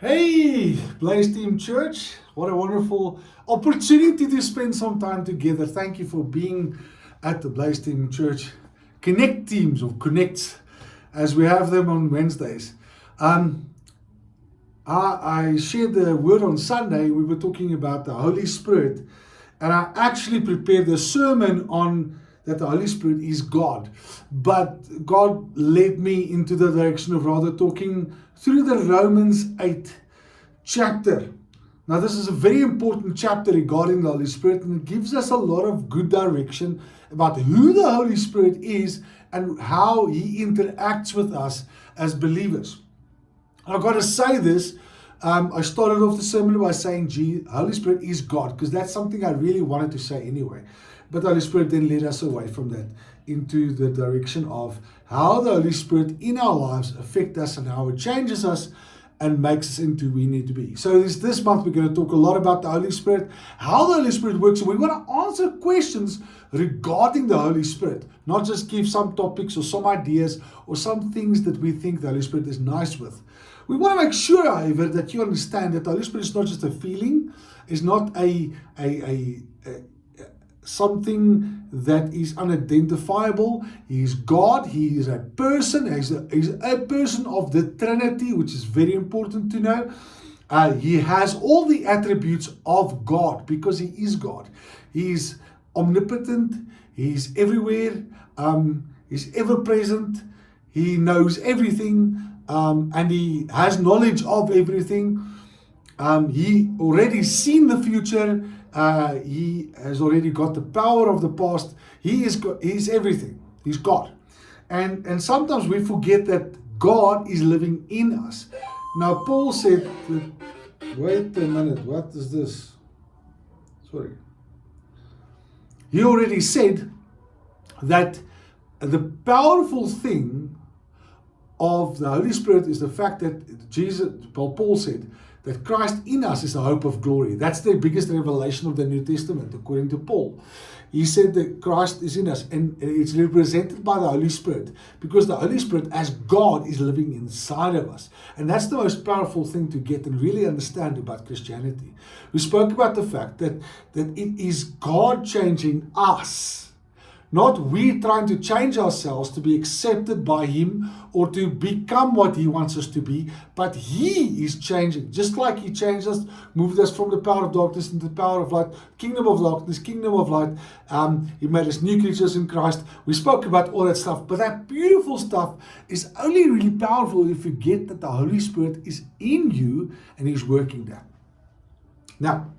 Hey, Blaze Team Church. What a wonderful opportunity to spend some time together. Thank you for being at the Blaze Team Church Connect teams or Connects as we have them on Wednesdays. I shared the word on Sunday. We were talking about the Holy Spirit, and I actually prepared a sermon on that the Holy Spirit is God. But God led me into the direction of rather talking through the Romans 8 chapter. Now, this is a very important chapter regarding the Holy Spirit, and it gives us a lot of good direction about who the Holy Spirit is and how He interacts with us as believers. I've got to say this. I started off the sermon by saying, Holy Spirit is God, because that's something I really wanted to say anyway. But the Holy Spirit then led us away from that into the direction of how the Holy Spirit in our lives affects us and how it changes us and makes us into who we need to be. So this month we're going to talk a lot about the Holy Spirit, how the Holy Spirit works. We want to answer questions regarding the Holy Spirit, not just give some topics or some ideas or some things that we think the Holy Spirit is nice with. We want to make sure, however, that you understand that the Holy Spirit is not just a feeling, is not a something that is unidentifiable. He is God. He is a person. He's a person of the Trinity, which is very important to know. He has all the attributes of God because He is God. He is omnipotent. He is everywhere. He's ever present. He knows everything. And He has knowledge of everything. He already seen the future. He has already got the power of the past. He is everything. He's God. And sometimes we forget that God is living in us. Now Paul said, wait a minute, what is this? Sorry. He already said that the powerful thing of the Holy Spirit is the fact that Paul said, that Christ in us is the hope of glory. That's the biggest revelation of the New Testament, according to Paul. He said that Christ is in us, and it's represented by the Holy Spirit, because the Holy Spirit, as God, is living inside of us. And that's the most powerful thing to get and really understand about Christianity. We spoke about the fact that it is God changing us, not we trying to change ourselves to be accepted by Him or to become what He wants us to be, but He is changing. Just like He changed us, moved us from the power of darkness into the power of light, kingdom of darkness, kingdom of light. He made us new creatures in Christ. We spoke about all that stuff, but that beautiful stuff is only really powerful if you get that the Holy Spirit is in you and He's working there. Now,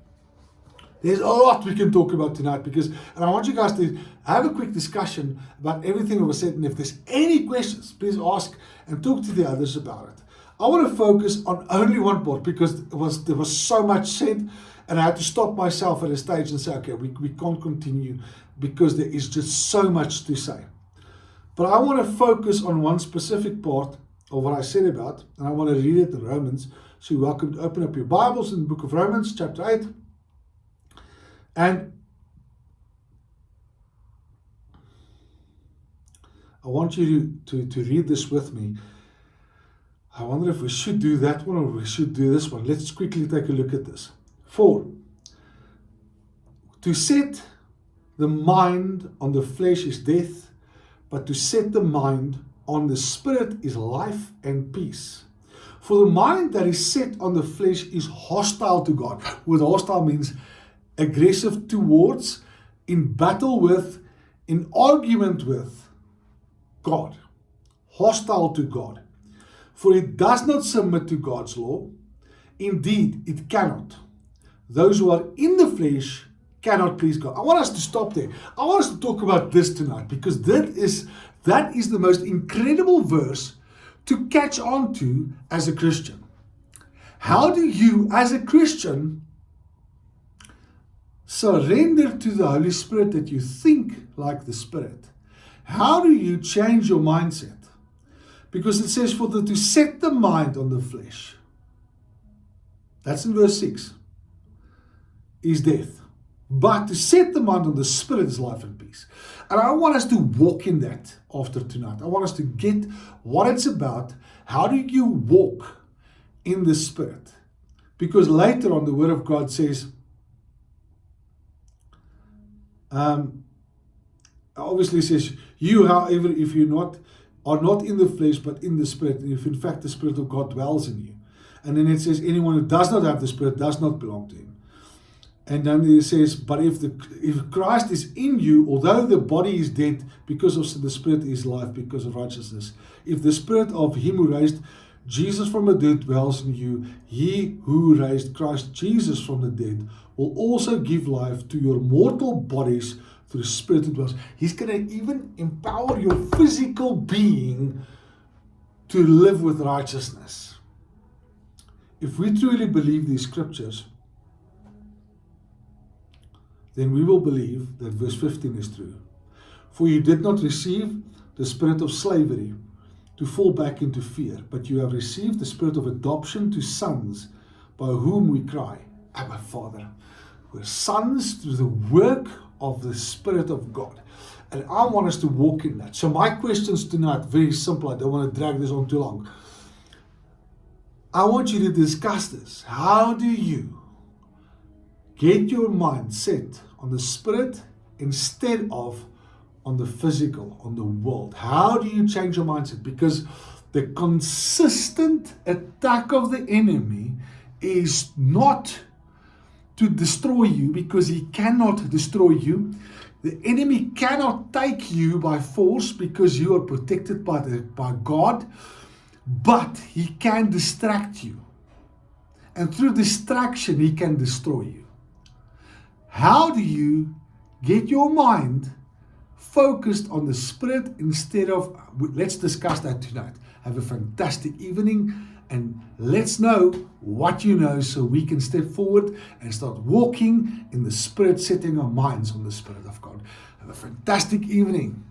there's a lot we can talk about tonight and I want you guys to have a quick discussion about everything that was said. And if there's any questions, please ask and talk to the others about it. I want to focus on only one part because there was so much said, and I had to stop myself at a stage and say, okay, we can't continue because there is just so much to say. But I want to focus on one specific part of what I said about, and I want to read it in Romans. So you're welcome to open up your Bibles in the book of Romans, chapter 8. And I want you to read this with me. I wonder if we should do that one or we should do this one. Let's quickly take a look at this. 4. To set the mind on the flesh is death, but to set the mind on the Spirit is life and peace. For the mind that is set on the flesh is hostile to God. What hostile means aggressive towards, in battle with, in argument with God, hostile to God. For it does not submit to God's law. Indeed, it cannot. Those who are in the flesh cannot please God. I want us to stop there. I want us to talk about this tonight because that is the most incredible verse to catch on to as a Christian. How do you, as a Christian, surrender to the Holy Spirit that you think like the Spirit? How do you change your mindset? Because it says to set the mind on the flesh. That's in verse 6. Is death. But to set the mind on the Spirit is life and peace. And I want us to walk in that after tonight. I want us to get what it's about. How do you walk in the Spirit. Because later on the Word of God says, obviously says, you, however, if you are not in the flesh, but in the Spirit, if in fact the Spirit of God dwells in you. And then it says, anyone who does not have the Spirit does not belong to him. And then it says, but if Christ is in you, although the body is dead because of sin, the Spirit is life because of righteousness. If the Spirit of him who raised Jesus from the dead dwells in you, he who raised Christ Jesus from the dead will also give life to your mortal bodies through the Spirit who dwells. He's going to even empower your physical being to live with righteousness. If we truly believe these scriptures, then we will believe that verse 15 is true. For you did not receive the spirit of slavery to fall back into fear, but you have received the spirit of adoption to sons, by whom we cry, Abba, Father. We're sons through the work of the Spirit of God. And I want us to walk in that. So my questions tonight, very simple. I don't want to drag this on too long. I want you to discuss this. How do you get your mind set on the Spirit instead of on the physical, on the world? How do you change your mindset? Because the consistent attack of the enemy is not to destroy you, because he cannot destroy you. The enemy cannot take you by force because you are protected by God, but he can distract you. And through distraction, he can destroy you. How do you get your mind focused on the Spirit instead of, let's discuss that tonight. Have a fantastic evening, and let's know what you know so we can step forward and start walking in the Spirit, setting our minds on the Spirit of God. Have a fantastic evening.